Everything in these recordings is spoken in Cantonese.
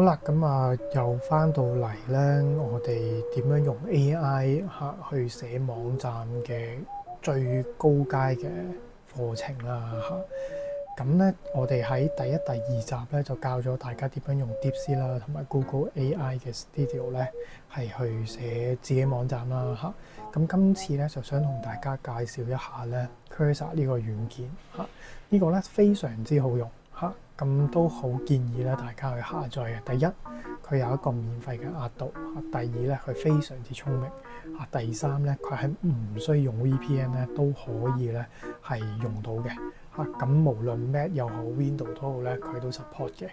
啦，又翻到嚟咧，我哋點樣用 AI 去寫網站嘅最高階嘅課程啦嚇。咁咧，我哋喺第一、第二集咧就教咗大家點樣用 DeepSeek 啦，同埋 Google AI 嘅 Studio 咧係去寫自己網站啦嚇。咁今次咧就想同大家介紹一下咧 Cursor 呢個軟件嚇。呢個咧非常之好用嚇。咁都好建議咧，大家去下載嘅。第一，佢有一個免費嘅額度；第二咧，佢非常之聰明；第三咧，佢係唔需要用 VPN 咧都可以咧係用到嘅嚇。咁無論 Mac 又好 Windows 都好咧，佢都 support 嘅。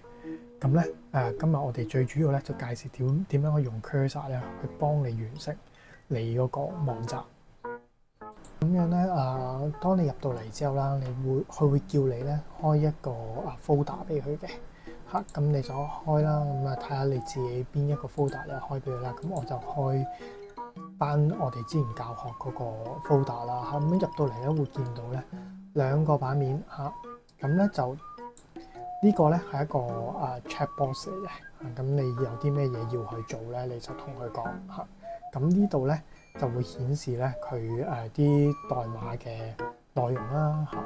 咁咧今日我哋最主要咧就介紹點樣去用 Cursor 咧去幫你完成你嗰個網站。咁樣咧當你入到嚟之後啦，佢會叫你咧開一個folder 俾佢嘅嚇，咁你就開啦，睇下你自己邊一個 folder 咧開俾佢啦。咁我就開翻我哋之前教學嗰個 folder 啦嚇。咁入到嚟咧會見到咧兩個版面嚇，咁咧就呢個咧係一個chat box 嚟嘅。咁你有啲咩嘢要去做咧，你就同佢講嚇。咁呢度咧就會顯示咧佢啲代碼嘅內容啦嚇。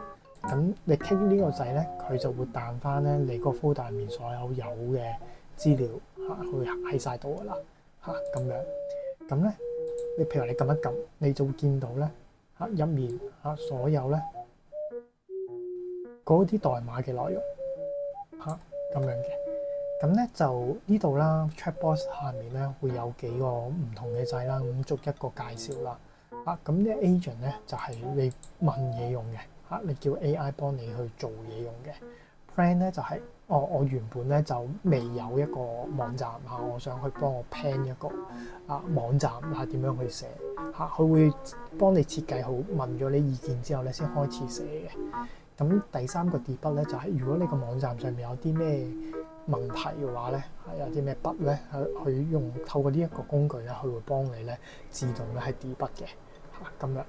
咁你 click 呢個掣咧，佢就會彈翻咧你個 folder 入面所有嘅資料嚇，佢喺晒度噶啦嚇咁樣。咁咧你譬如你撳一撳，你就會見到咧嚇入面嚇所有咧嗰啲代碼嘅內容嚇咁樣嘅。咁咧就呢度啦 ，Chatbox 下面咧會有幾個唔同嘅掣啦，咁逐一個介紹啦。咁呢 agent 咧就係你問嘢用嘅，你叫 AI 幫你去做嘢用嘅。Plan 咧就係我原本咧就未有一個網站我想去幫我 plan 一個網站點樣去寫佢會幫你設計好，問咗你意見之後咧先開始寫嘅。咁第三個 debug 咧就係如果你個網站上面有啲咩問題嘅話咧，有啲咩 bug 咧，佢透過呢一個工具咧，佢會幫你咧自動咧係 debug 嘅咁樣。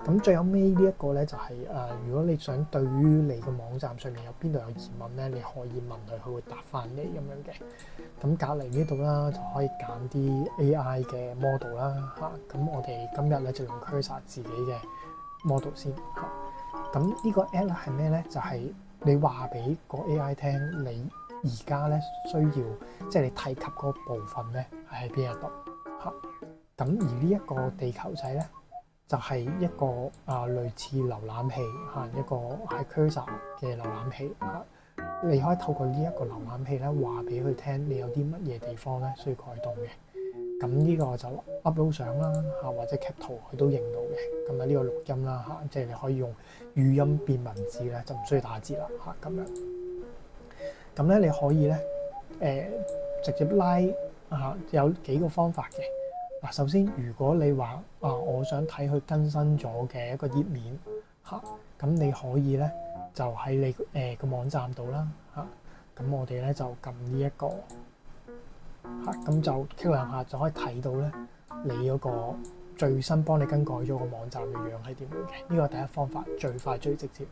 咁最後尾呢一個咧就係如果你想對於你個網站上面有邊度有疑問咧，你可以問佢，佢會答翻你咁樣嘅。咁隔離呢度啦，就可以揀啲 AI 嘅 model 啦咁我哋今日咧就用 Cursor 自己嘅 model 先咁呢個 app 咧係咩咧？就係你話俾個 AI 聽，你而家咧需要即係你提及嗰部分咧係喺邊一度咁而呢一個地球仔咧就係一個類似瀏覽器一個係 Cursor 嘅瀏覽器你可以透過呢一個瀏覽器咧話俾佢聽，你有啲乜嘢地方咧需要改動嘅。咁呢個就 upload 相啦或者 cap 圖佢都認到嘅。咁呢個錄音啦即係你可以用語音變文字咧，就唔需要打字啦咁樣。咁咧你可以咧直接拉有幾個方法嘅。首先如果你話我想睇佢更新咗嘅一個頁面咁你可以咧就喺你個網站度啦咁我哋咧就撳呢一個咁就 click 兩下就可以睇到咧你嗰個最新幫你更改咗個網站嘅樣係點樣嘅。呢個係第一方法，最快最直接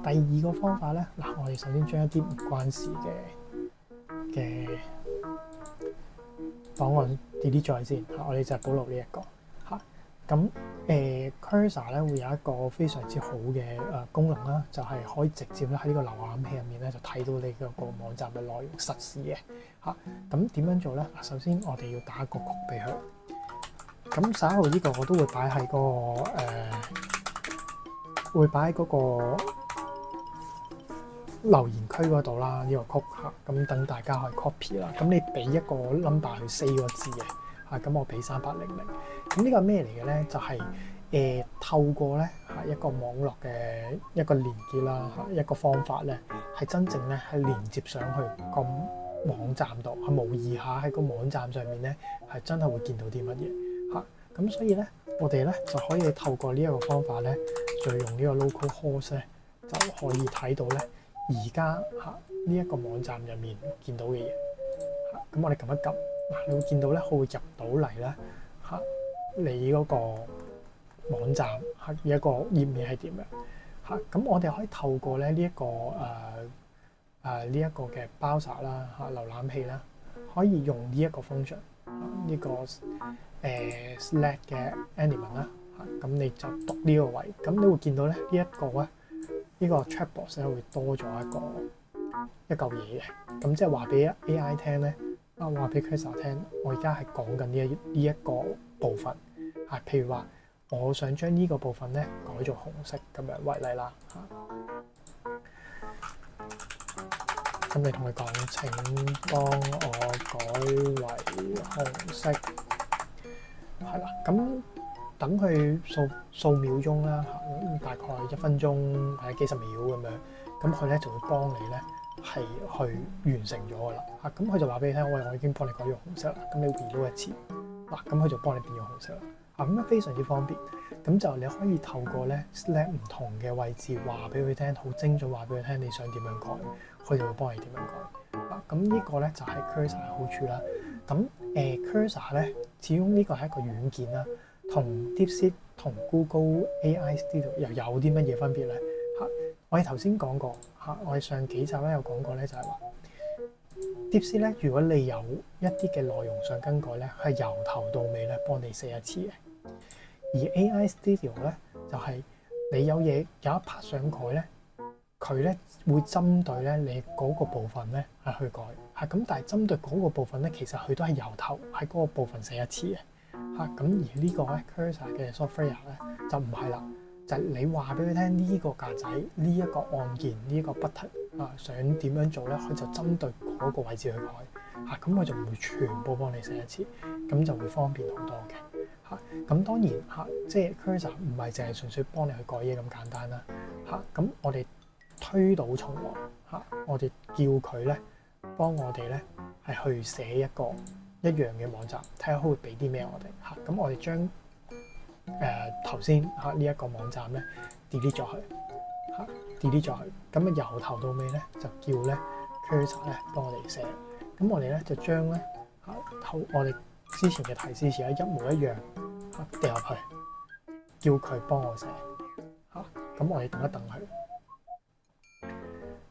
第二個方法咧我哋首先將一啲唔關事嘅檔案 delete 咗先我哋就保留呢一個咁Cursor 咧會有一個非常之好嘅功能啦，就係可以直接咧喺呢個瀏覽器入面咧就睇到你嗰個網站嘅內容實時嘅咁點樣做咧？首先我哋要打一個曲俾佢。咁稍後呢個我都會擺喺嗰個留言區嗰度啦，呢個曲咁等大家可以 copy 啦。咁你俾一個 number 去4個字嘅咁我俾3800。咁呢個係咩嚟嘅咧？就係透過咧一個網絡嘅一個連結啦一個方法咧，係真正咧係連接上去個網站度，係模擬下喺個網站上面咧係真係會見到啲乜嘢咁所以咧我哋咧就可以透過呢一個方法咧，再用呢個 localhost 咧就可以睇到咧而家呢一個網站入面見到嘅嘢咁我哋撳一撳你會見到咧，佢會入到嚟咧你嗰個網站一個頁面係點樣咁我哋可以透過咧呢一個呢一個嘅 browser 啦瀏覽器啦，可以用呢一個 function 呢個Slack 嘅 element 啦咁你就讀呢個位，咁你會見到咧呢一個咧呢個 chatbox 咧會多咗一嚿嘢嘅，咁即係話俾 AI 聽咧話俾 Cursor 聽，我而家係講緊呢一個部分譬如話我想將呢個部分咧改做紅色咁樣為例啦咁你同佢講，請幫我改為紅色，係啦。咁等佢數秒鐘啦，大概1分鐘或者幾十秒咁樣，咁佢咧就會幫你咧係去完成咗噶啦。咁佢就話俾你聽，我已經幫你改咗紅色啦。咁你 reload 一次，咁佢就幫你變咗紅色啦。咁樣非常之方便。咁就你可以透過咧 Slack 唔同嘅位置話俾佢聽，好精準話俾佢聽你想點樣改，佢就會幫你點樣改。咁呢個咧就係 Cursor 嘅好處啦。咁Cursor 咧，始終呢個係一個軟件啦，同 DeepSeek 同 Google AI Studio 又有啲乜嘢分別咧？我哋頭先講過我哋上幾集咧有講過咧，就係話 DeepSeek 咧，如果你有一啲嘅內容想更改咧，係由頭到尾咧幫你寫一次嘅。而 AI Studio 咧就係你有嘢有一 part 想改咧，佢咧會針對咧你嗰個部分咧係去改咁，但係針對嗰個部分咧，其實佢都係由頭喺嗰個部分寫一次嘅咁。而呢個咧 Cursor 嘅 software 咧就唔係啦，就係你話俾佢聽呢個格仔呢一個按鍵呢一個 button 想點樣做咧，佢就針對嗰個位置去改咁，佢就唔會全部幫你寫一次，咁就會方便好多嘅。咁當然即係 Cursor 唔係淨係純粹幫你去改嘢咁簡單啦咁我哋推倒重來我哋叫佢咧幫我哋咧係去寫一樣嘅網站，睇下佢會俾啲咩我哋咁我哋將頭先呢一個網站咧 delete 咗佢delete 咗佢，咁由頭到尾咧就叫咧 Cursor 咧幫我哋寫，咁我哋咧就將咧我哋之前嘅提示詞一模一樣掉入去，叫佢幫我寫咁我哋等一等佢，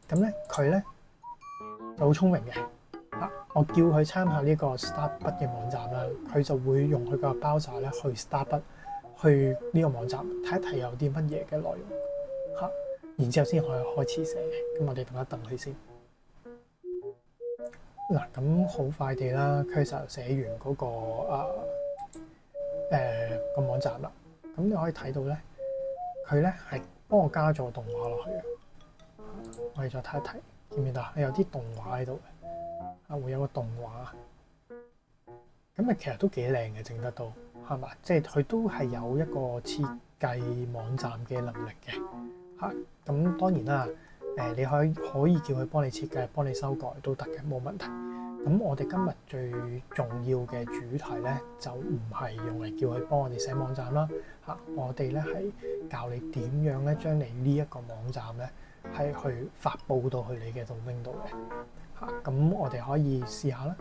咁咧佢咧就好聰明嘅我叫佢參考呢個 Startbot 嘅網站啦，佢就會用佢個 browser 咧去 Startbot 去呢個網站睇一睇有啲乜嘢嘅內容然之後先可以開始寫嘅，咁我哋等一等佢先。嗱，咁好快地啦 Cursor 寫完嗰個網站啦，咁你可以睇到咧，佢咧係幫我加咗動畫落去嘅。我哋再睇一睇，見唔見到？有啲動畫喺度嘅，會有個動畫，咁其實都幾靚嘅，整得到係嘛？即係佢都係有一個設計網站嘅能力嘅咁當然啦，你可以叫佢幫你設計、幫你修改都得嘅，冇問題。咁我哋今日最重要嘅主題咧，就唔係用嚟叫佢幫我哋寫網站啦我哋咧係教你點樣咧將你呢一個網站咧係去發布到去你嘅 domain 度嘅咁我哋可以試下啦。